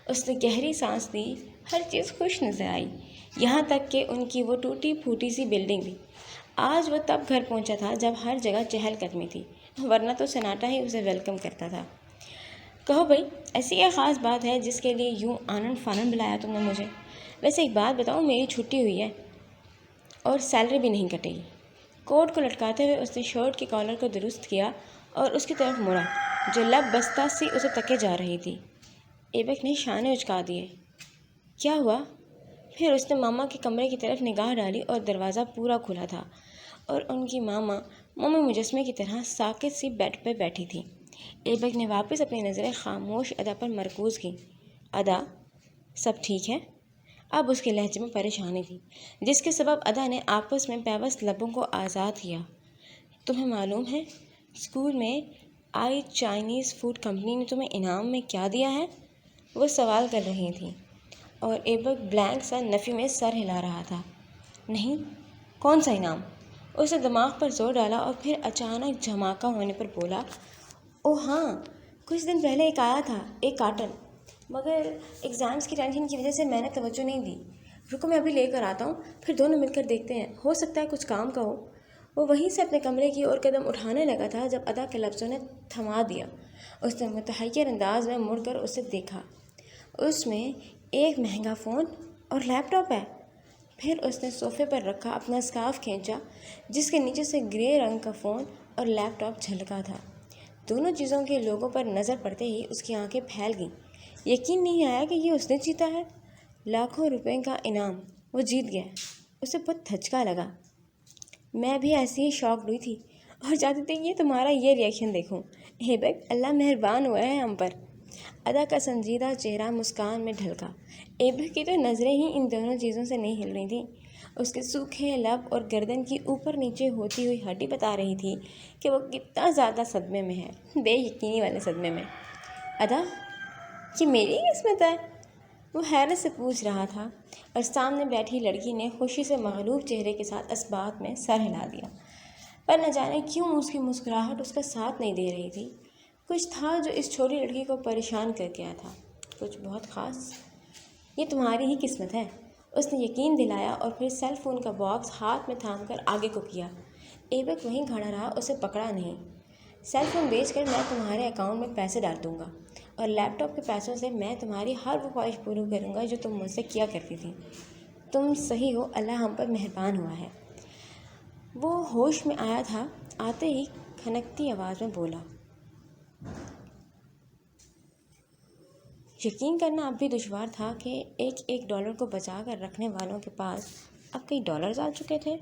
اس نے گہری سانس لی، ہر چیز خوش نظر آئی، یہاں تک کہ ان کی وہ ٹوٹی پھوٹی سی بلڈنگ بھی۔ آج وہ تب گھر پہنچا تھا جب ہر جگہ چہل قدمی تھی، ورنہ تو سناٹا ہی اسے ویلکم کرتا تھا۔ کہو بھائی، ایسی کیا خاص بات ہے جس کے لیے یوں آنن فانن بلایا تم نے مجھے؟ ویسے ایک بات بتاؤ، میری چھٹی ہوئی ہے اور سیلری بھی نہیں کٹے گی۔ کوٹ کو لٹکاتے ہوئے اس نے شرٹ کے کالر کو درست کیا اور اس کی طرف مڑا جو لب بستہ سی اسے تکے جا رہی تھی۔ ایبک نے شانے اچکا دیے۔ کیا ہوا؟ پھر اس نے ماما کے کمرے کی طرف نگاہ ڈالی اور دروازہ پورا کھلا تھا اور ان کی ماما مومی مجسمے کی طرح ساکت سی بیڈ پہ بیٹھی تھی۔ ایبک نے واپس اپنی نظریں خاموش ادا پر مرکوز کی۔ ادا، سب ٹھیک ہے؟ اب اس کے لہجے میں پریشانی تھی، جس کے سبب ادا نے آپس میں پیوست لبوں کو آزاد کیا۔ تمہیں معلوم ہے اسکول میں آئی چائنیز فوڈ کمپنی نے تمہیں انعام میں کیا دیا ہے؟ وہ سوال کر رہی تھی اور ایبک بلینک سا نفی میں سر ہلا رہا تھا۔ نہیں، کون سا انعام؟ اس نے دماغ پر زور ڈالا اور پھر اچانک جھماکا ہونے پر بولا، اوہ ہاں، کچھ دن پہلے ایک آیا تھا، ایک کارٹن، مگر ایگزامس کی ٹینشن کی وجہ سے میں نے توجہ نہیں دی۔ رکو میں ابھی لے کر آتا ہوں، پھر دونوں مل کر دیکھتے ہیں، ہو سکتا ہے کچھ کام کا ہو۔ وہ وہیں سے اپنے کمرے کی اور قدم اٹھانے لگا تھا جب ادا کے لفظوں نے تھما دیا۔ اس نے متحیر انداز میں مڑ کر اسے دیکھا۔ اس میں ایک مہنگا فون اور لیپ ٹاپ ہے۔ پھر اس نے صوفے پر رکھا اپنا اسکارف کھینچا جس کے نیچے سے گرے رنگ کا فون اور لیپ ٹاپ جھلکا تھا۔ دونوں چیزوں کے لوگوں پر نظر پڑتے ہی اس کی آنکھیں پھیل گئیں۔ یقین نہیں آیا کہ یہ اس نے جیتا ہے، لاکھوں روپے کا انعام وہ جیت گیا۔ اسے بہت دھچکا لگا۔ میں بھی ایسی ہی شاکڈ ہوئی تھی اور چاہتی تھی کہ تمہارا یہ ری ایکشن دیکھوں۔ ایبک، اللہ مہربان ہوا ہے ہم پر۔ ادا کا سنجیدہ چہرہ مسکان میں ڈھلکا۔ ایبک کی تو نظریں ہی ان دونوں چیزوں سے نہیں ہل رہی تھیں۔ اس کے سوکھے لب اور گردن کی اوپر نیچے ہوتی ہوئی ہڈی بتا رہی تھی کہ وہ کتنا زیادہ صدمے میں ہے، بے یقینی والے صدمے میں۔ ادا، یہ میری قسمت ہے؟ وہ حیرت سے پوچھ رہا تھا اور سامنے بیٹھی لڑکی نے خوشی سے مغلوب چہرے کے ساتھ اس بات میں سر ہلا دیا، پر نہ جانے کیوں اس کی مسکراہٹ اس کا ساتھ نہیں دے رہی تھی۔ کچھ تھا جو اس چھوٹی لڑکی کو پریشان کر گیا تھا، کچھ بہت خاص۔ یہ تمہاری ہی قسمت ہے، اس نے یقین دلایا اور پھر سیل فون کا باکس ہاتھ میں تھام کر آگے کو کیا۔ ایبک وہیں کھڑا رہا، اسے پکڑا نہیں۔ سیل فون بیچ کر میں تمہارے اکاؤنٹ میں پیسے ڈال دوں گا اور لیپ ٹاپ کے پیسوں سے میں تمہاری ہر وہ خواہش پوری کروں گا جو تم مجھ سے کیا کرتی تھی۔ تم صحیح ہو، اللہ ہم پر مہربان ہوا ہے۔ وہ ہوش میں آیا تھا، آتے ہی کھنکتی آواز میں بولا، یقین کرنا اب بھی دشوار تھا کہ ایک $1 کو بچا کر رکھنے والوں کے پاس اب کئی ڈالرز آ چکے تھے۔